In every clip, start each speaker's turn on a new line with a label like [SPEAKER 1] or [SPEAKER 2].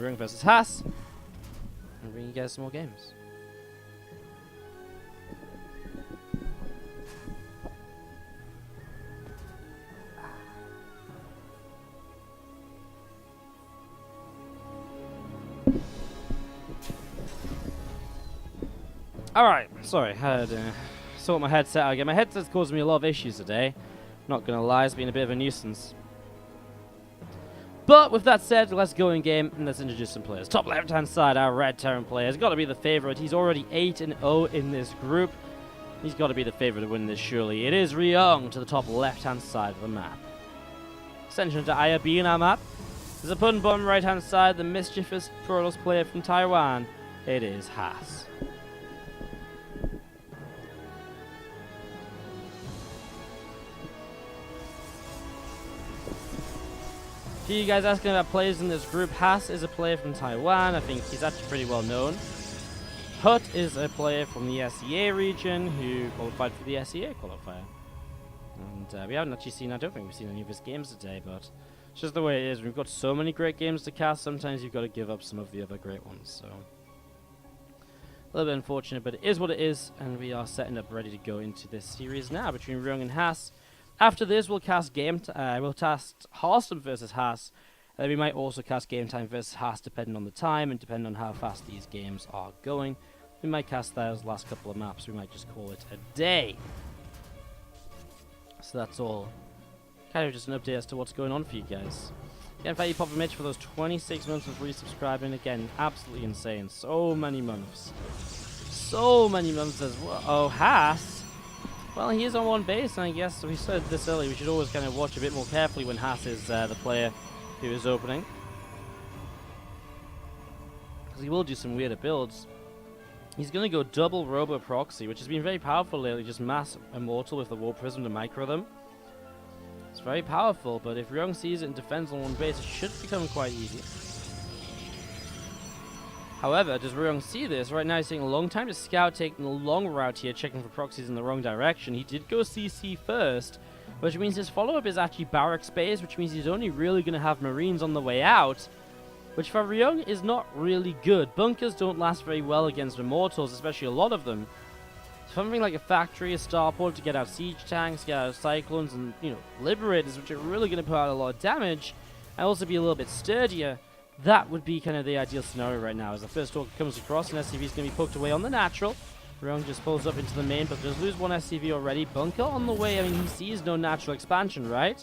[SPEAKER 1] Ryung versus Haas, and bring you guys some more games. Alright, sorry, I had sort my headset out again. My headset's causing me a lot of issues today. Not gonna lie, it's been a bit of a nuisance. But with that said, let's go in game and let's introduce some players. Top left hand side, our Red Terran player has got to be the favorite. He's already 8-0 in this group. He's got to be the favorite to win this, surely. It is Ryeong to the top left hand side of the map. Ascension to Aya B in our map. There's a pun bottom right hand side, the mischievous Protoss player from Taiwan. It is Haas. For you guys asking about players in this group, Haas is a player from Taiwan. I think he's actually pretty well known. Hut is a player from the SEA region who qualified for the SEA qualifier. And we haven't actually seen, I don't think we've seen any of his games today, but it's just the way it is. We've got so many great games to cast, sometimes you've got to give up some of the other great ones. So a little bit unfortunate, but it is what it is, and we are setting up ready to go into this series now between Ryung and Haas. After this, we'll cast we'll cast Harston versus Haas. We might also cast Game Time versus Haas, depending on the time and depending on how fast these games are going. We might cast those last couple of maps. We might just call it a day. So that's all. Kind of just an update as to what's going on for you guys. Again, thank you, Papa Mitch, for those 26 months of resubscribing. Again, absolutely insane. So many months. So many months as well. Oh, Haas. Well, he is on one base, and I guess we said this earlier, we should always kind of watch a bit more carefully when Haas is the player who is opening. Because he will do some weirder builds. He's going to go double Robo Proxy, which has been very powerful lately, just mass Immortal with the War Prism to micro them. It's very powerful, but if Ryung sees it and defends on one base, it should become quite easy. However, does Ryung see this? Right now he's taking a long time to scout, taking the long route here, checking for proxies in the wrong direction. He did go CC first, which means his follow-up is actually barrack space, which means he's only really going to have Marines on the way out, which for Ryung is not really good. Bunkers don't last very well against Immortals, especially a lot of them. Something like a factory, a starport to get out siege tanks, get out cyclones, and, you know, liberators, which are really going to put out a lot of damage, and also be a little bit sturdier. That would be kind of the ideal scenario right now, as the first orc comes across and SCV is going to be poked away on the natural. Ryung just pulls up into the main, but does lose one SCV already. Bunker on the way, I mean, he sees no natural expansion, right?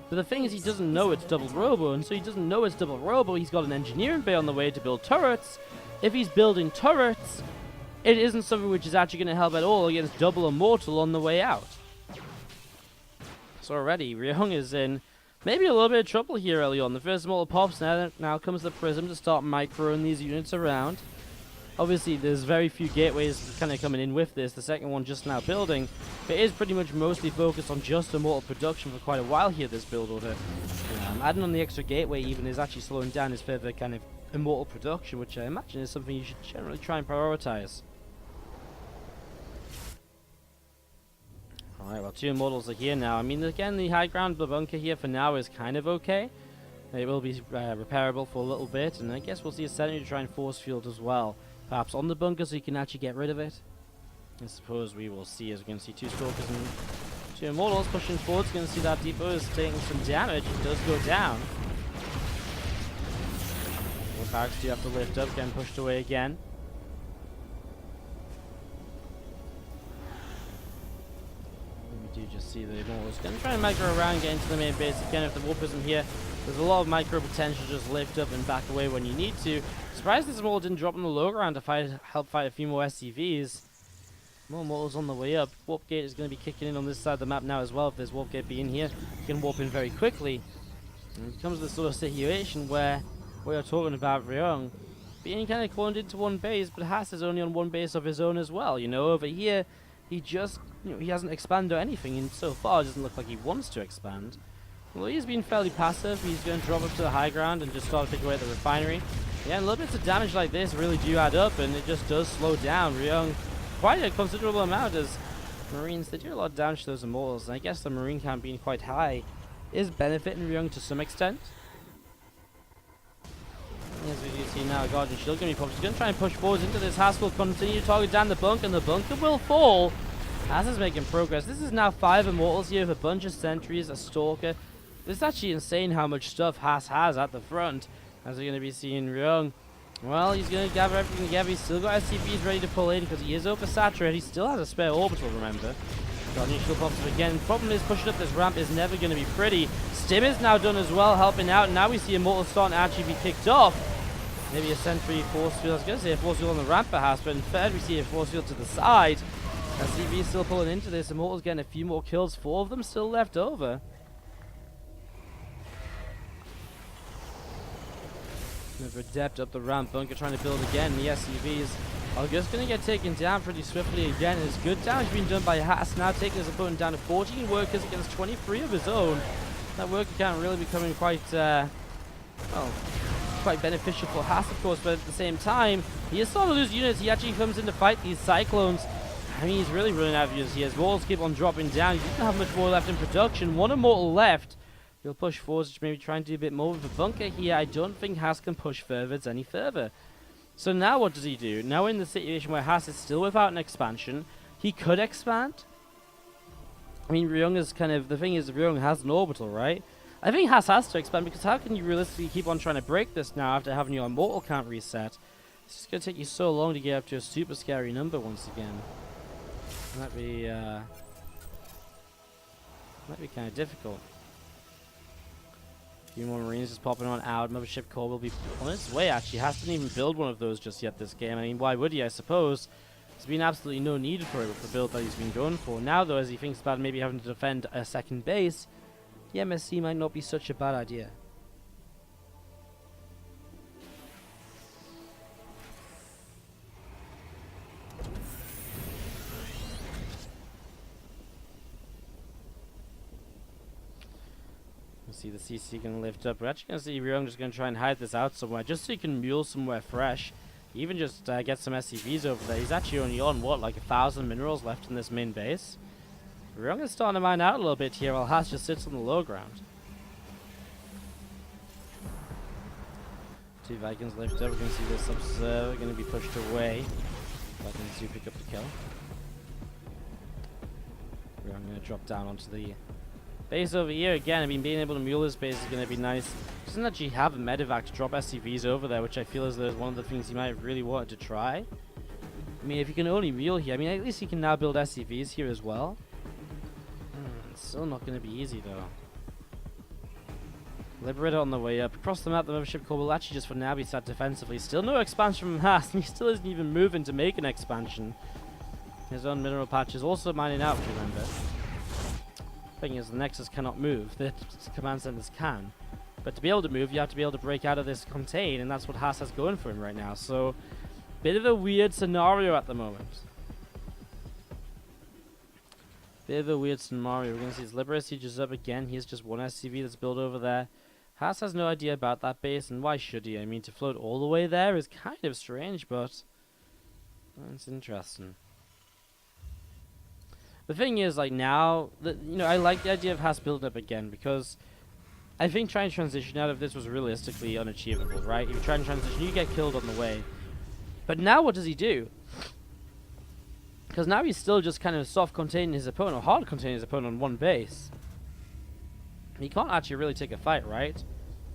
[SPEAKER 1] But the thing is, he doesn't know it's double Robo, and so he doesn't know it's double Robo. He's got an engineering bay on the way to build turrets. If he's building turrets, it isn't something which is actually going to help at all against double Immortal on the way out. So already, Ryung is in maybe a little bit of trouble here early on. The first Immortal pops, now comes the Prism to start microing these units around. Obviously, there's very few gateways kind of coming in with this. The second one just now building. But it is pretty much mostly focused on just Immortal production for quite a while here, this build order. Adding on the extra gateway even is actually slowing down his further kind of Immortal production, which I imagine is something you should generally try and prioritize. Alright, well, two Immortals are here now. I mean, again, the high ground bunker here for now is kind of okay. It will be repairable for a little bit, and I guess we'll see a setting to try and force field as well. Perhaps on the bunker so you can actually get rid of it. I suppose we will see, as we're going to see two Stalkers and two Immortals pushing forward. We're going to see that depot is taking some damage. It does go down. More barracks do have to lift up, getting pushed away again. Do just see the Immortals going to try and micro around, get into the main base again. If the War Prism here, there's a lot of micro potential. Just lift up and back away when you need to. Surprised this Immortal didn't drop on the low ground to help fight a few more SCVs. More Immortals on the way up. Warp Gate is going to be kicking in on this side of the map now as well. If there's Warp Gate being here, you can warp in very quickly. And it becomes this sort of situation where we are talking about Ryung being kind of cornered into one base, but Haas is only on one base of his own as well. You know, over here, he just, he hasn't expanded or anything, and so far it doesn't look like he wants to expand. Well, he's been fairly passive. He's going to drop up to the high ground and just start to pick away at the refinery. Yeah, and little bits of damage like this really do add up, and it just does slow down Ryung quite a considerable amount, as Marines, they do a lot of damage to those Immortals, and I guess the Marine count being quite high is benefiting Ryung to some extent. As we do see now, Guardian Shield going to be popped. He's going to try and push forwards into this. Haas will continue to target down the bunker, and the bunker will fall. Haas is making progress. This is now 5 Immortals here with a bunch of sentries, a Stalker. This is actually insane how much stuff Haas has at the front. As we're going to be seeing Ryung. Well, he's going to gather everything together. He's still got SCVs ready to pull in because he is oversaturated. He still has a spare orbital, remember. Guardian Shield pops up again. Problem is, pushing up this ramp is never going to be pretty. Stim is now done as well, helping out. And now we see Immortals starting to actually be kicked off. Maybe a sentry force field. I was going to say a force field on the ramp perhaps, but instead we see a force field to the side. SCV is still pulling into this. Immortals getting a few more kills. 4 of them still left over. Another depth up the ramp. Bunker trying to build again. The SCVs are just going to get taken down pretty swiftly again. There's good damage being done by Haas, now taking his opponent down to 14 workers against 23 of his own. That worker count really becoming quite, well, quite beneficial for Haas, of course, but at the same time, he is starting to lose units. He actually comes in to fight these Cyclones. I mean, he's really running out of units here. His walls keep on dropping down. He doesn't have much more left in production. 1 Immortal left. He'll push forwards, maybe try and do a bit more with the bunker here. I don't think Haas can push forwards any further. So now what does he do? Now in the situation where Haas is still without an expansion, he could expand. I mean, Ryeong is kind of, the thing is, Ryeong has an orbital, right? I think Haas has to expand, because how can you realistically keep on trying to break this now after having your immortal count reset? It's just going to take you so long to get up to a super scary number once again. Might be kind of difficult. A few more Marines just popping on out. Mothership Core will be on its way, actually. Hasn't even built one of those just yet this game. I mean, why would he, I suppose? There's been absolutely no need for it with the build that he's been going for. Now, though, as he thinks about maybe having to defend a second base, the MSC might not be such a bad idea. See the CC going to lift up. We're actually going to see Ryung just going to try and hide this out somewhere, just so he can mule somewhere fresh. Even just get some SCVs over there. He's actually only on, what, like 1,000 minerals left in this main base. Ryung is starting to mine out a little bit here, while Haas just sits on the low ground. 2 Vikings lift up. We're going to see this Observer going to be pushed away. Vikings do pick up the kill. Ryung going to drop down onto the base over here again. I mean, being able to mule this base is going to be nice. He doesn't actually have a medevac to drop SCVs over there, which I feel is one of the things he might have really wanted to try. I mean, if you can only mule here, I mean, at least he can now build SCVs here as well. It's still not going to be easy, though. Liberator on the way up. Across the map, the Mothership Core will actually just for now be sat defensively. Still no expansion from Haas, and he still isn't even moving to make an expansion. His own mineral patch is also mining out, if you remember. Thing is, the Nexus cannot move. The command centers can. But to be able to move, you have to be able to break out of this contain, and that's what Haas has going for him right now. So, bit of a weird scenario at the moment. Bit of a weird scenario. We're going to see his Liberator sieges up again. Here's just one SCV that's built over there. Haas has no idea about that base, and why should he? I mean, to float all the way there is kind of strange, but it's interesting. The thing is, like, now, I like the idea of Haas building up again, because I think trying to transition out of this was realistically unachievable, right? If you try and transition, you get killed on the way. But now what does he do? Because now he's still just kind of soft-containing his opponent, or hard-containing his opponent on one base. He can't actually really take a fight, right?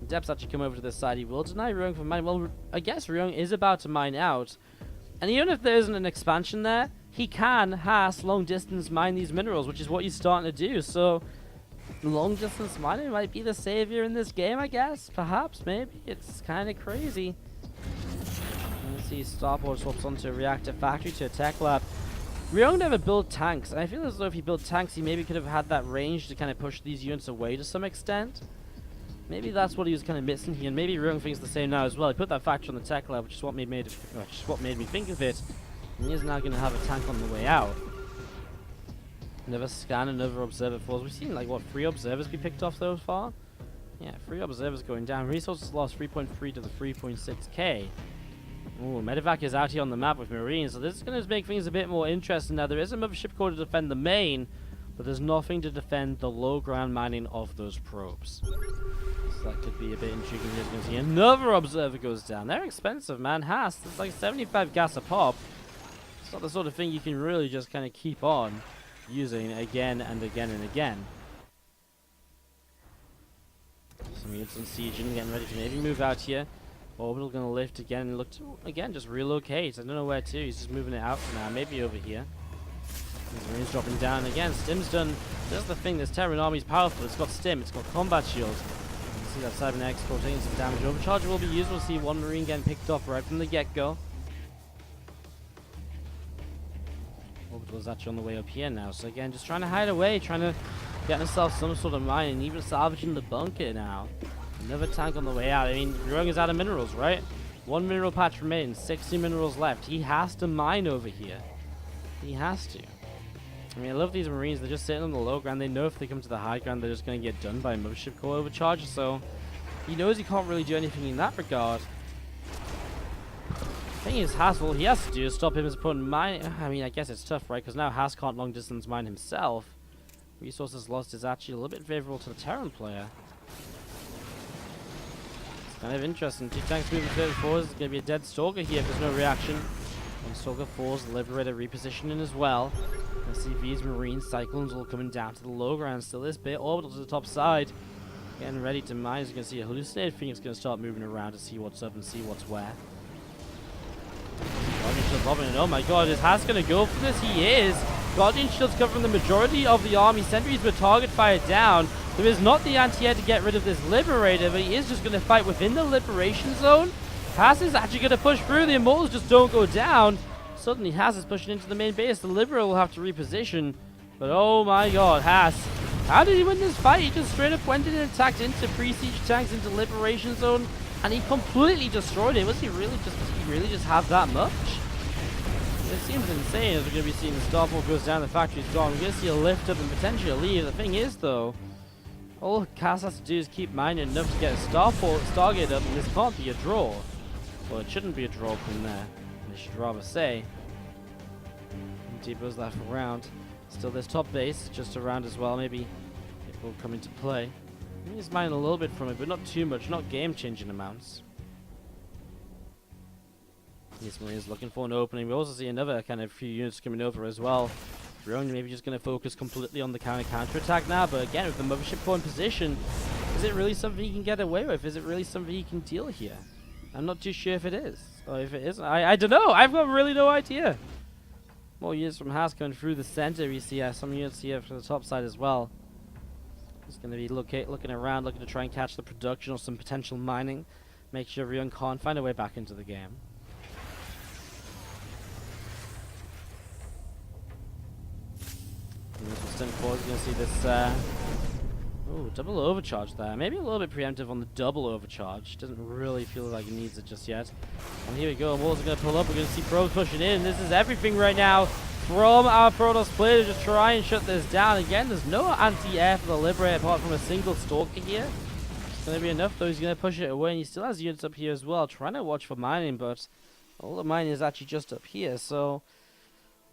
[SPEAKER 1] Depths actually come over to this side. He will deny Ryung from mining. Well, I guess Ryung is about to mine out. And even if there isn't an expansion there, he can, Haas, long distance mine these minerals, which is what he's starting to do. So, long distance mining might be the savior in this game, I guess. Perhaps, maybe. It's kind of crazy. Let's see, Starboard swaps onto a reactor factory to a tech lab. Ryung never built tanks, and I feel as though if he built tanks, he maybe could have had that range to kind of push these units away to some extent. Maybe that's what he was kind of missing here, and maybe Ryung thinks the same now as well. He put that factory on the tech lab, which is what made me think of it. And he is now going to have a tank on the way out. Another scan, another observer falls. We've seen, like, what, 3 observers be picked off so far? Yeah, 3 observers going down. Resources lost 3.3 to the 3.6k. Ooh, Medevac is out here on the map with Marines, so this is going to make things a bit more interesting. Now, there is a Mothership Core to defend the main, but there's nothing to defend the low ground mining of those probes. So that could be a bit intriguing. You're going to see another observer goes down. They're expensive, man. Haas, it's like 75 gas a pop. It's not the sort of thing you can really just kind of keep on using again and again and again. Some units on siege and getting ready to maybe move out here. Orbital going to lift again and look to, again, just relocate. I don't know where to. He's just moving it out for now. Maybe over here. These Marines dropping down again. Stim's done. That's the thing. This Terran army is powerful. It's got Stim. It's got combat shield. You can see that Cybernetics taking some damage. Overcharge will be used. We'll see one Marine getting picked off right from the get-go. Orbital is actually on the way up here now. So again, just trying to hide away, trying to get himself some sort of mine, and even salvaging the bunker now. Another tank on the way out. I mean, Ryung is out of minerals, right? 1 mineral patch remains, 60 minerals left. He has to mine over here. He has to. I mean, I love these Marines. They're just sitting on the low ground. They know if they come to the high ground, they're just going to get done by Mothership Core overcharge. So he knows he can't really do anything in that regard. The thing is, Haas, all he has to do is stop him as opponent mining. I mean, I guess it's tough, right? Because now Haas can't long distance mine himself. Resources lost is actually a little bit favorable to the Terran player. It's kind of interesting. 2 tanks moving 34. There's going to be a dead Stalker here if there's no reaction. And Stalker falls, the Liberator repositioning as well. SCVs, Marines, Cyclones all coming down to the low ground. Still this bit. Orbital to the top side. Getting ready to mine. As you can see, a hallucinated Phoenix going to start moving around to see what's up and see what's where. Guardian Shield bobbing, and oh my god, is Haas going to go for this? He is. Guardian Shield's covering the majority of the army. Sentries with target fire down. There is not the anti-air to get rid of this Liberator, but he is just going to fight within the Liberation Zone. Haas is actually going to push through. The Immortals just don't go down. Suddenly Haas is pushing into the main base. The Liberator will have to reposition. But oh my god, Haas. How did he win this fight? He just straight up went in and attacked into pre-siege tanks, into Liberation Zone, and he completely destroyed it. Was he really just, did he really just have that much? It seems insane as we're going to be seeing the Starport goes down, the factory's gone. We're going to see a lift up and potentially a leave. The thing is, though, all Cass has to do is keep mining enough to get a Stargate up, and this can't be a draw. Well, it shouldn't be a draw from there, I should rather say. Depo's left around. Still this top base, just around as well. Maybe it will come into play. He's mining a little bit from it, but not too much, not game-changing amounts. This Marine's looking for an opening. We also see another kind of few units coming over as well. Ryeong maybe just going to focus completely on the counter-attack now, but again, with the Mothership Core in position, is it really something he can get away with? Is it really something he can deal here? I'm not too sure if it is, or if it isn't. I don't know. I've got really no idea. More units from Haas going through the center. We see some units here from the top side as well. He's going to be looking around, looking to try and catch the production or some potential mining. Make sure Ryeong can't find a way back into the game. You're going to see this double overcharge there. Maybe a little bit preemptive on the double overcharge. Doesn't really feel like he needs it just yet. And here we go. Walls are going to pull up. We're going to see probes pushing in. This is everything right now from our Protoss player to just try and shut this down. Again, there's no anti-air for the Liberator apart from a single Stalker here. It's going to be enough though. He's going to push it away, and he still has units up here as well, trying to watch for mining, but all the mining is actually just up here. So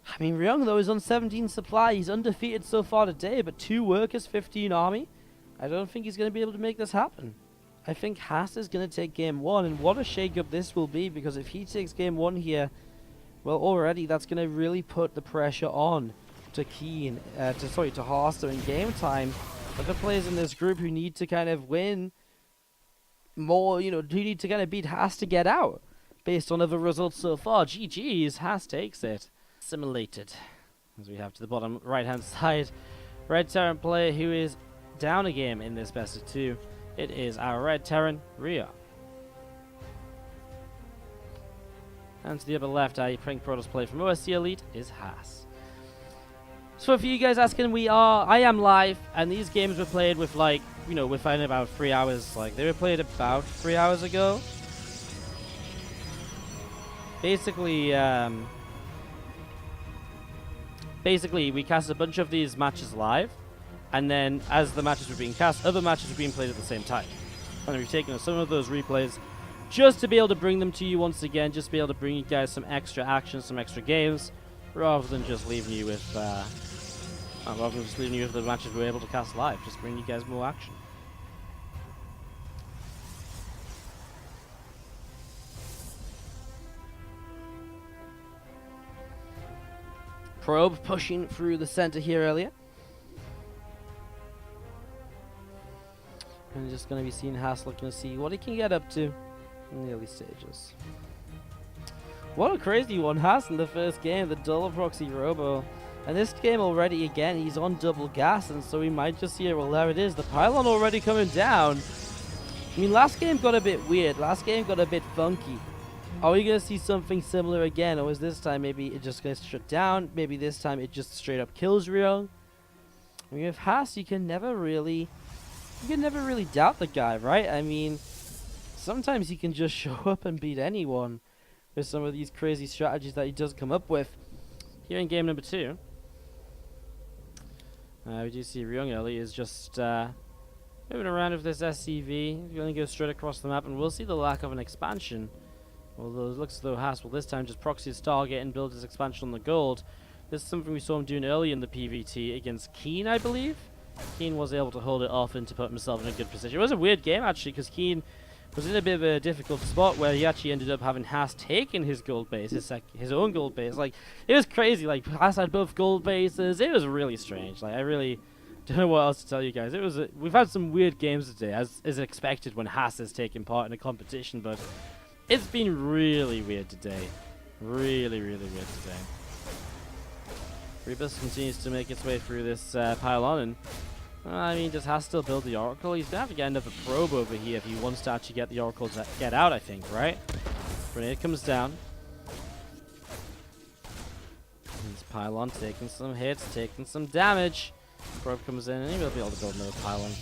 [SPEAKER 1] I mean, Ryung, though, is on 17 supply. He's undefeated so far today, but 2 workers, 15 army. I don't think he's going to be able to make this happen. I think Haas is going to take game 1, and what a shake-up this will be, because if he takes game 1 here, well, already that's going to really put the pressure on to Keen, to Haas in game time. Other players in this group who need to kind of win more, who need to kind of beat Haas to get out, based on other results so far. GG's, Haas takes it. Simulated, as we have to the bottom right hand side. Red Terran player who is down a game in this best of 2. It is our Red Terran, Ryeong. And to the upper left, our Prank Protoss player from OSC Elite is Haas. So for you guys asking, I am live, and these games were played with within about 3 hours. They were played about 3 hours ago. Basically, we cast a bunch of these matches live, and then as the matches were being cast, other matches were being played at the same time. And we've taken some of those replays just to be able to bring them to you once again, just to be able to bring you guys some extra action, some extra games, rather than just leaving you with the matches we were able to cast live. Just bring you guys more action. probe pushing through the center here earlier. And just going to be seeing Haas looking to see what he can get up to in the early stages. What a crazy one, Haas in the first game, the double proxy robo. And this game already, again, he's on double gas, and so we might just see it. Well, there it is, the pylon already coming down. I mean, last game got a bit weird, last game got a bit funky. Are we going to see something similar again, or is this time maybe it just gets shut down? Maybe this time it just straight up kills Ryeong? I mean, with Haas, you can never really doubt the guy, right? I mean, sometimes he can just show up and beat anyone with some of these crazy strategies that he does come up with. Here in game number 2, we do see Ryung early is just moving around with this SCV. He's going to go straight across the map, and we'll see the lack of an expansion. Although it looks as though Haas will this time just proxy his target and build his expansion on the gold. This is something we saw him doing early in the PVT against Keen, I believe. Keen was able to hold it off and to put himself in a good position. It was a weird game, actually, because Keen was in a bit of a difficult spot where he actually ended up having Haas taking his gold base, his own gold base. Like, it was crazy. Like, Haas had both gold bases. It was really strange. Like, I really don't know what else to tell you guys. It was we've had some weird games today, as is expected when Haas is taking part in a competition, but it's been really weird today. Really, really weird today. Rebus continues to make its way through this pylon, and I mean, does Haas still build the Oracle? He's gonna have to get another probe over here if he wants to actually get the Oracle to get out, I think, right? Grenade comes down. This pylon taking some hits, taking some damage. Probe comes in, and he will be able to build another pylon.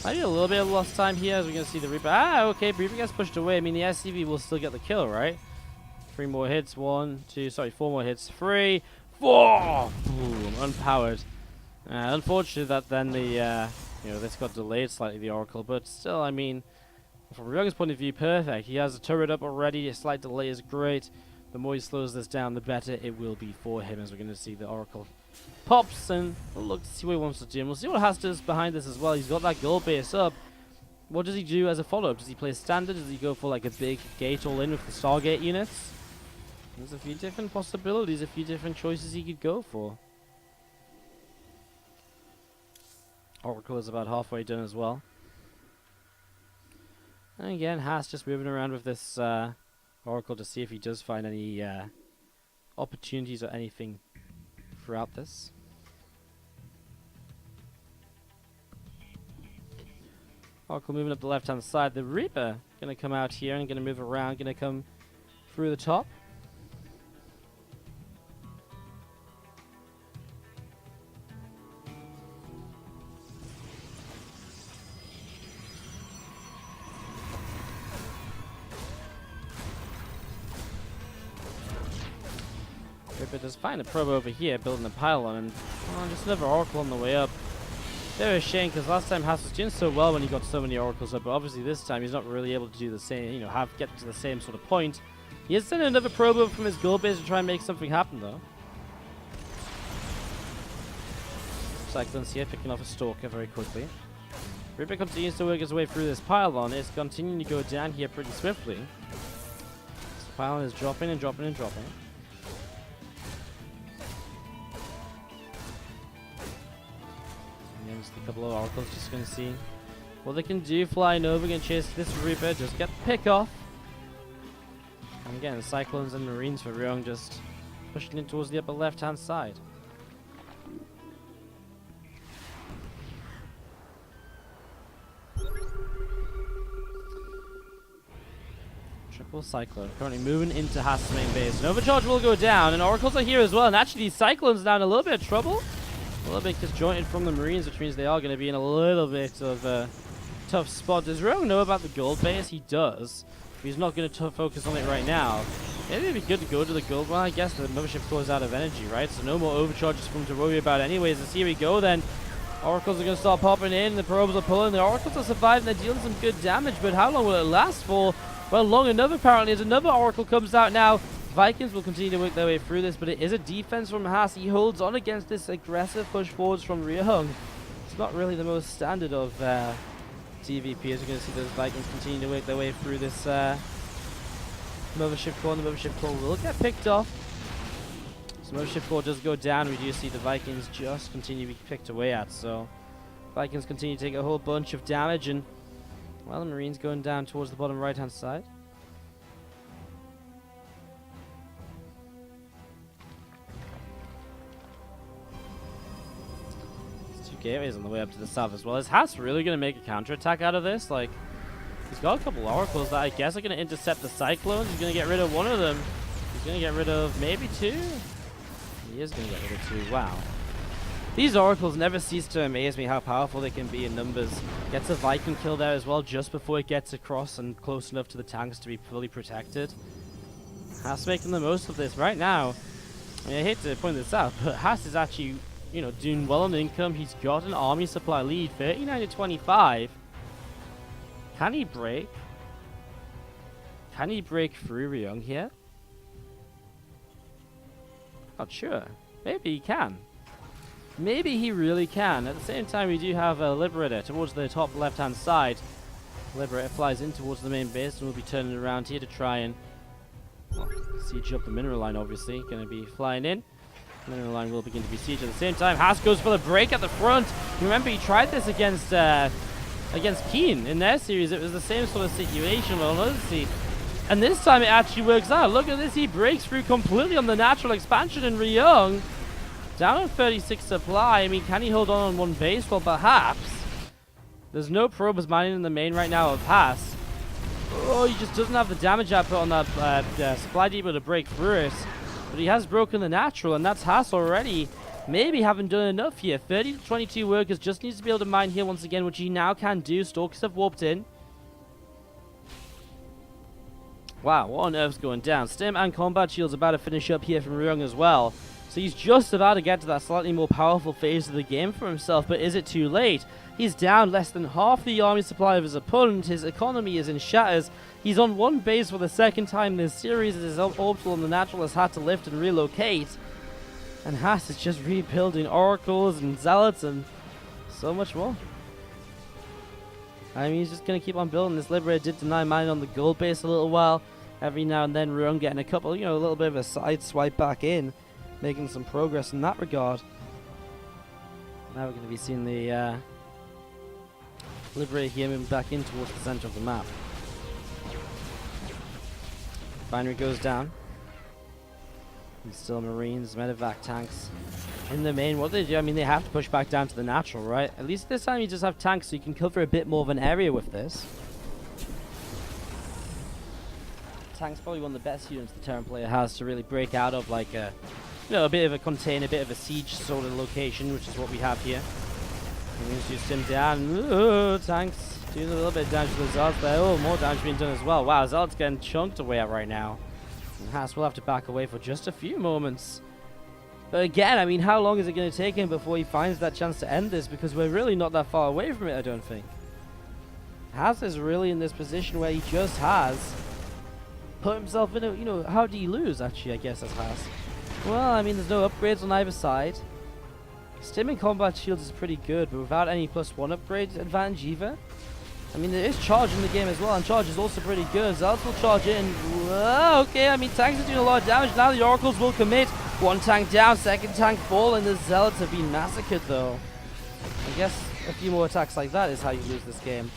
[SPEAKER 1] Might be a little bit of lost time here as we're going to see the Reaper. Ah, okay, Reaper gets pushed away. I mean, the SCV will still get the kill, right? 3 more hits. 4 more hits. 3, 4! Boom, unpowered. Unfortunately that then the, this got delayed slightly, the Oracle, but still, I mean, from Ryeong's point of view, perfect. He has a turret up already. A slight delay is great. The more he slows this down, the better it will be for him, as we're going to see the Oracle pops, and we'll look to see what he wants to do. And we'll see what Haas does behind this as well. He's got that gold base up. What does he do as a follow-up? Does he play standard? Does he go for like a big gate all in with the Stargate units? There's a few different possibilities, a few different choices he could go for. Oracle is about halfway done as well. And again, Haas just moving around with this Oracle to see if he does find any opportunities or anything throughout this. Oracle moving up the left hand side. The Reaper gonna come out here and gonna move around, gonna come through the top. Reaper does find a probe over here, building a pylon, and just another Oracle on the way up. Bit of a shame, because last time Haas was doing so well when he got so many Oracles up, but obviously this time he's not really able to do the same, get to the same sort of point. He has sent another probe up from his gold base to try and make something happen, though. Cyclones here, picking off a Stalker very quickly. Reaper continues to work his way through this pylon. It's continuing to go down here pretty swiftly. This pylon is dropping and dropping and dropping. A couple of Oracles, just going to see what they can do. Flying over, going to chase this Reaper, just get the pick off. And again, Cyclones and Marines for Ryeong, just pushing in towards the upper left hand side. Triple Cyclone currently moving into Haas' main base. An overcharge will go down, and Oracles are here as well. And actually, these Cyclones down a little bit of trouble. A little bit disjointed from the Marines, which means they are going to be in a little bit of a tough spot. Does Ryeong know about the gold base? He does. But he's not going to focus on it right now. Maybe it'd be good to go to the gold one. I guess the mothership core is out of energy, right? So no more overcharges for him to worry about anyways. As here we go then. Oracles are going to start popping in. The probes are pulling. The Oracles are surviving. They're dealing some good damage. But how long will it last for? Well, long enough apparently, as another Oracle comes out now. Vikings will continue to work their way through this, but it is a defense from Haas. He holds on against this aggressive push forwards from Ryeong. It's not really the most standard of TvP, as you're going to see those Vikings continue to work their way through this mothership core, and the mothership core will get picked off. Smoke ship core does go down. We do see the Vikings just continue to be picked away at. So Vikings continue to take a whole bunch of damage, and well, the Marines going down towards the bottom right hand side. There's 2 gateways on the way up to the south as well. Is Haas really going to make a counterattack out of this? Like, he's got a couple oracles that I guess are going to intercept the cyclones. He's going to get rid of one of them. He's going to get rid of maybe 2. He is going to get rid of 2. Wow. These oracles never cease to amaze me how powerful they can be in numbers. Gets a Viking kill there as well just before it gets across and close enough to the tanks to be fully protected. Haas making the most of this right now. I mean, I hate to point this out, but Haas is actually, you know, doing well on income. He's got an army supply lead, 39 to 25. Can he break? Can he break through Ryeong here? Not sure. Maybe he can. Maybe he really can. At the same time, we do have a Liberator towards the top left-hand side. Liberator flies in towards the main base, and we'll be turning around here to try and siege up the mineral line, obviously. Going to be flying in. Mineral line will begin to be sieged at the same time. Haas goes for the break at the front. You remember he tried this against Keen in their series. It was the same sort of situation on OSC. And this time it actually works out. Look at this. He breaks through completely on the natural expansion in Ryung. Down on 36 supply. I mean, can he hold on one base? Well, perhaps. There's no probers mining in the main right now of Haas. Oh, he just doesn't have the damage output on that supply depot to break through it. But he has broken the natural, and that's Haas already. Maybe haven't done enough here. 30 to 22 workers just needs to be able to mine here once again, which he now can do. Stalkers have warped in. Wow, what on earth's going down? Stim and combat shields about to finish up here from Ryung as well. So he's just about to get to that slightly more powerful phase of the game for himself, but is it too late? He's down less than half the army supply of his opponent. His economy is in shatters. He's on one base for the second time this series as his orbital and the natural has had to lift and relocate. And Haas is just rebuilding oracles and zealots and so much more. I mean, he's just going to keep on building. This Liberator did deny mining on the gold base a little while. Every now and then, Ryung getting a couple, you know, a little bit of a side swipe back in. Making some progress in that regard. Now we're going to be seeing the Liberator here moving back in towards the center of the map. Binary goes down. And still Marines, medevac tanks in the main. What do they do? I mean, they have to push back down to the natural, right? At least this time you just have tanks so you can cover a bit more of an area with this. Tank's probably one of the best units the Terran player has to really break out of, like a, you know, a bit of a contain, a bit of a siege sort of location, which is what we have here. Marines just him down. Ooh, tanks doing a little bit of damage to the Zealots there. Oh, more damage being done as well. Wow, Zealots getting chunked away at right now. And Haas will have to back away for just a few moments. But again, I mean, how long is it going to take him before he finds that chance to end this? Because we're really not that far away from it, I don't think. Haas is really in this position where he just has put himself in a, you know, how do you lose, actually, I guess, as Haas? Well, I mean, there's no upgrades on either side. Stim and combat shields is pretty good, but without any +1 upgrade advantage either. I mean, there is charge in the game as well, and charge is also pretty good. Zealots will charge in. Whoa, okay, I mean, tanks are doing a lot of damage. Now the Oracles will commit. One tank down, second tank falling. The Zealots have been massacred, though. I guess a few more attacks like that is how you lose this game.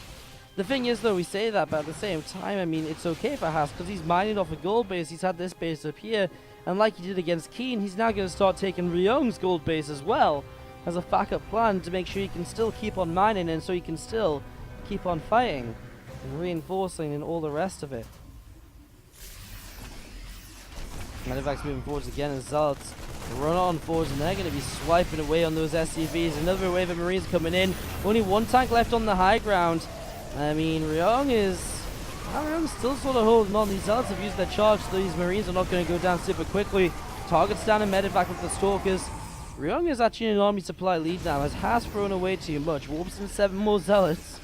[SPEAKER 1] The thing is, though, we say that, but at the same time, I mean, it's okay for Haas, because he's mining off a gold base. He's had this base up here, and like he did against Keen, he's now going to start taking Ryeong's gold base as well, as a backup plan to make sure he can still keep on mining, and so he can still keep on fighting, and reinforcing, and all the rest of it. Medevac's moving forwards again, and Zealots run on forwards, and they're going to be swiping away on those SCVs. Another wave of Marines coming in. Only one tank left on the high ground. I mean, Ryung's still sort of holding on. These Zealots have used their charge, so these Marines are not going to go down super quickly. Targets down in medevac with the Stalkers. Ryung is actually in an army supply lead now, as has thrown away too much. Warps in 7 more Zealots.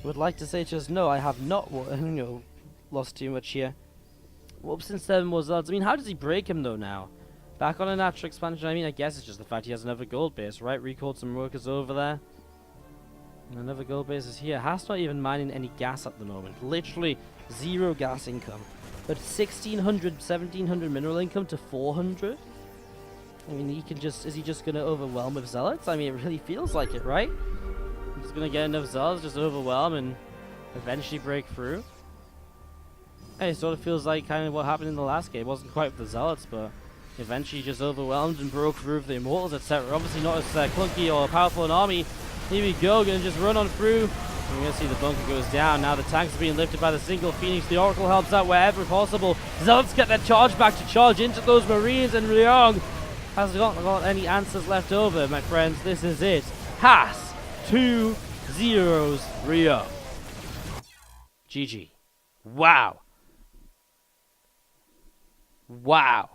[SPEAKER 1] Would like to say just no, I have not lost too much here. Warps in 7 more Zealots. I mean, how does he break him though now? Back on a natural expansion, I mean, I guess it's just the fact he has another gold base, right? Recalled some workers over there. And another gold base is here. Haas not even mining any gas at the moment. Literally 0 gas income. But 1,600, 1,700 mineral income to 400? I mean, is he just gonna overwhelm with zealots? I mean, it really feels like it, right? He's gonna get enough zealots, just overwhelm and eventually break through. Hey, it sort of feels like kind of what happened in the last game. It wasn't quite with the zealots, but eventually just overwhelmed and broke through with the immortals, etc. Obviously not as clunky or powerful an army. Here we go, gonna just run on through. We're gonna see the bunker goes down. Now the tanks are being lifted by the single Phoenix. The Oracle helps out wherever possible. Zealots get their charge back to charge into those Marines, and Ryung has not got any answers left over, my friends. This is it. Has 2-0 Ryung. GG. Wow. Wow.